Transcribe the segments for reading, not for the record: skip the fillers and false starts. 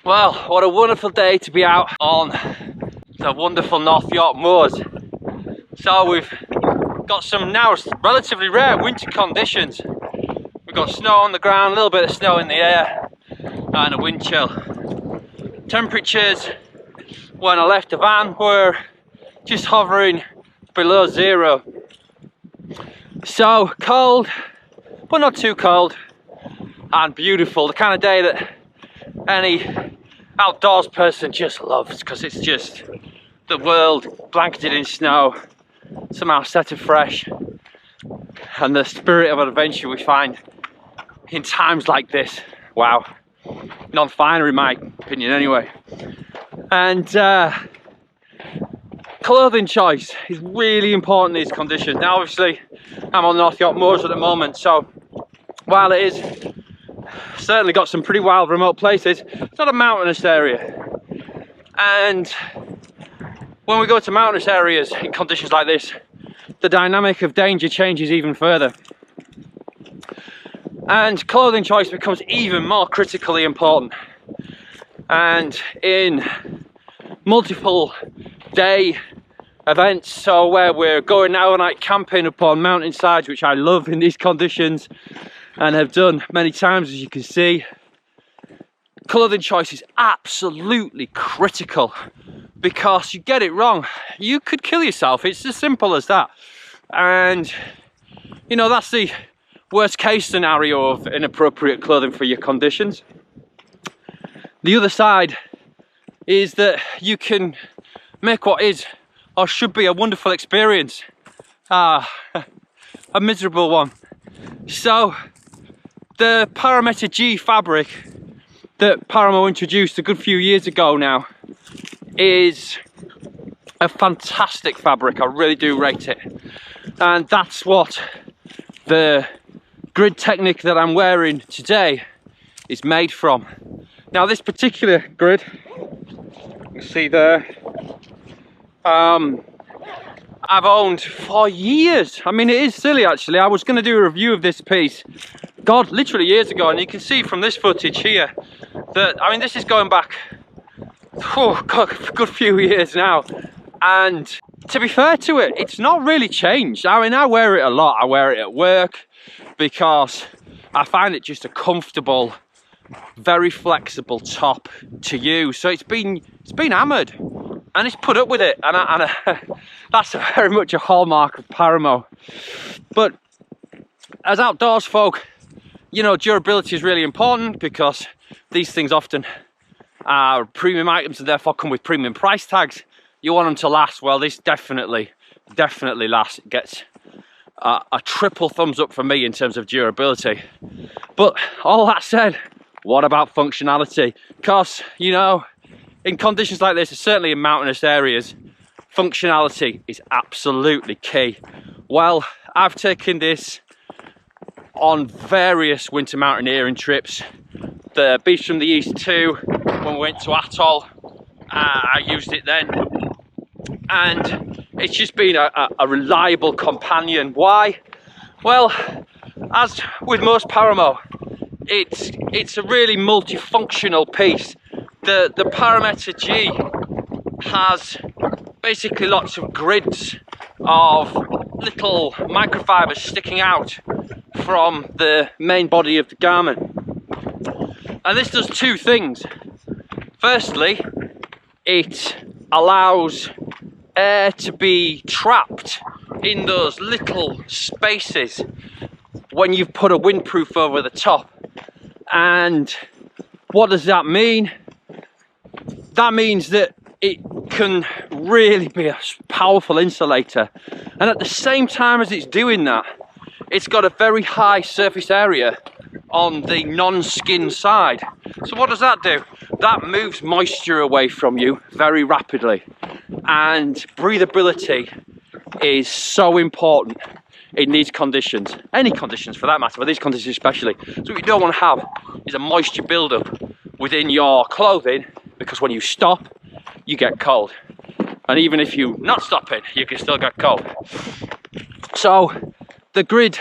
Well, what a wonderful day to be out on the wonderful North York moors. So we've got some now relatively rare winter conditions. We've got snow on the ground, a little bit of snow in the air, and a wind chill. Temperatures when I left the van were just hovering below zero. So cold, but not too cold, and beautiful. The kind of day that any outdoors person just loves, because it's just the world blanketed in snow, somehow set afresh, and the spirit of adventure we find in times like this. Wow, non-finer in my opinion anyway. And clothing choice is really important in these conditions. Now obviously I'm on North York moors at the moment, so while it is certainly got some pretty wild remote places, it's not a mountainous area. And when we go to mountainous areas in conditions like this, the dynamic of danger changes even further. And clothing choice becomes even more critically important. And in multiple day events, so where we're going overnight camping up on mountainsides, which I love in these conditions and have done many times, as you can see, clothing choice is absolutely critical, because you get it wrong, you could kill yourself. It's as simple as that. And you know, that's the worst case scenario of inappropriate clothing for your conditions. The other side is that you can make what is or should be a wonderful experience a miserable one. So the Parameter G fabric that Paramo introduced a good few years ago now is a fantastic fabric. I really do rate it, and that's what the Grid Technic that I'm wearing today is made from. Now this particular grid, you can see there, I've owned for years. I mean, it is silly actually. I was going to do a review of this piece, God, literally years ago, and you can see from this footage here that, I mean, this is going back, oh God, a good few years now. And to be fair to it, it's not really changed. I mean, I wear it a lot. I wear it at work because I find it just a comfortable, very flexible top to use. So it's been hammered, and it's put up with it, and that's very much a hallmark of Paramo. But as outdoors folk, you know, durability is really important, because these things often are premium items and therefore come with premium price tags. You want them to last. Well, this definitely lasts. It gets a triple thumbs up for me in terms of durability. But all that said, what about functionality? Because, you know, in conditions like this, certainly in mountainous areas, functionality is absolutely key. Well, I've taken this on various winter mountaineering trips. The Beast from the East too, when we went to Atoll, I used it then. And it's just been a reliable companion. Why? Well, as with most Paramo, it's a really multifunctional piece. The Parameter G has basically lots of grids of little microfibers sticking out from the main body of the garment. And this does two things. Firstly, it allows air to be trapped in those little spaces when you've put a windproof over the top. And what does that mean? That means that it can really be a powerful insulator, and at the same time as it's doing that, it's got a very high surface area on the non-skin side. So what does that do? That moves moisture away from you very rapidly, and breathability is so important in these conditions, any conditions for that matter, but these conditions especially. So what you don't want to have is a moisture buildup within your clothing, because when you stop, you get cold. And even if you're not stopping, you can still get cold. So the Grid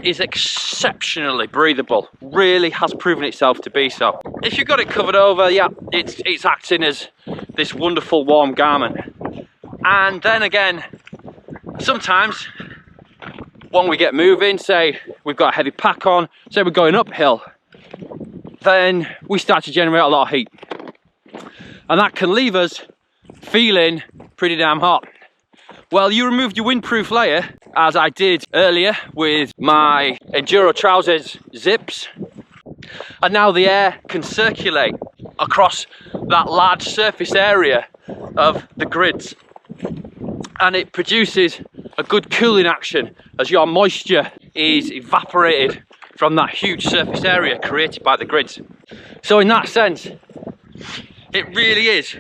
is exceptionally breathable, really has proven itself to be so. if you've got it covered over, yeah, it's acting as this wonderful warm garment. And then again, sometimes when we get moving, say we've got a heavy pack on, say we're going uphill, then we start to generate a lot of heat. And that can leave us feeling pretty damn hot. Well, you removed your windproof layer, as I did earlier with my Enduro trousers zips, and now the air can circulate across that large surface area of the grids, and it produces a good cooling action as your moisture is evaporated from that huge surface area created by the grids. So in that sense, it really is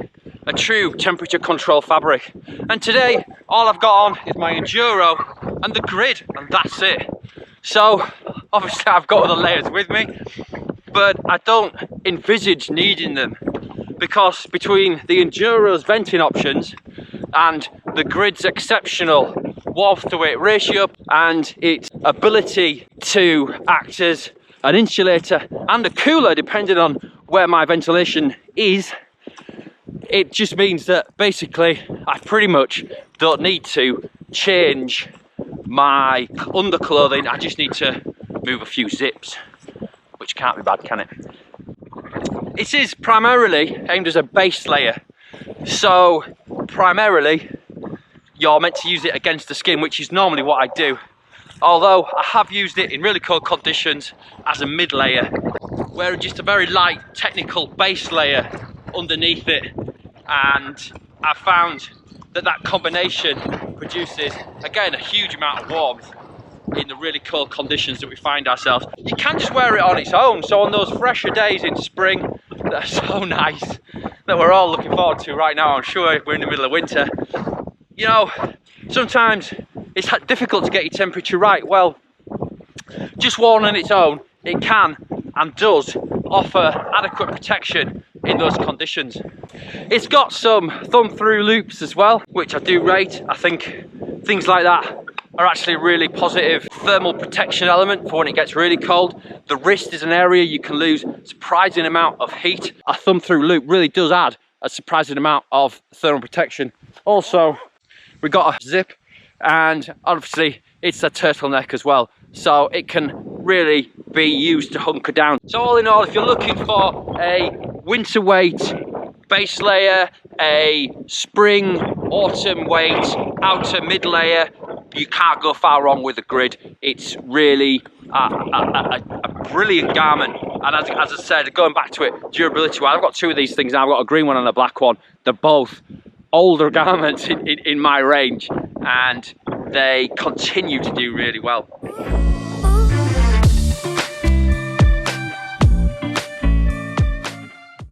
a true temperature control fabric. And today, all I've got on is my Enduro and the grid, and that's it. So obviously I've got other layers with me, but I don't envisage needing them, because between the Enduro's venting options and the grid's exceptional warmth to weight ratio and its ability to act as an insulator and a cooler depending on where my ventilation is, it just means that basically I pretty much don't need to change my underclothing. I just need to move a few zips, which can't be bad, can it? It is primarily aimed as a base layer, so primarily you're meant to use it against the skin, which is normally what I do, although I have used it in really cold conditions as a mid layer, wearing just a very light technical base layer underneath it, and I found that that combination produces again a huge amount of warmth in the really cold conditions that we find ourselves. You can just wear it on its own, so on those fresher days in spring that are so nice, that we're all looking forward to right now, I'm sure we're in the middle of winter, you know, sometimes it's difficult to get your temperature right. Well, just worn on its own, it can and does offer adequate protection in those conditions. It's got some thumb through loops as well, which I do rate. I think things like that are actually a really positive thermal protection element for when it gets really cold. The wrist is an area you can lose a surprising amount of heat. A thumb through loop really does add a surprising amount of thermal protection. Also, we got a zip, and obviously it's a turtleneck as well, so it can really be used to hunker down. So all in all, if you're looking for a winter weight base layer, a spring autumn weight outer mid layer, you can't go far wrong with the grid. It's really a brilliant garment, and as I said, going back to it, durability, well, I've got two of these things now. I've got a green one and a black one. They're both older garments in my range, and they continue to do really well.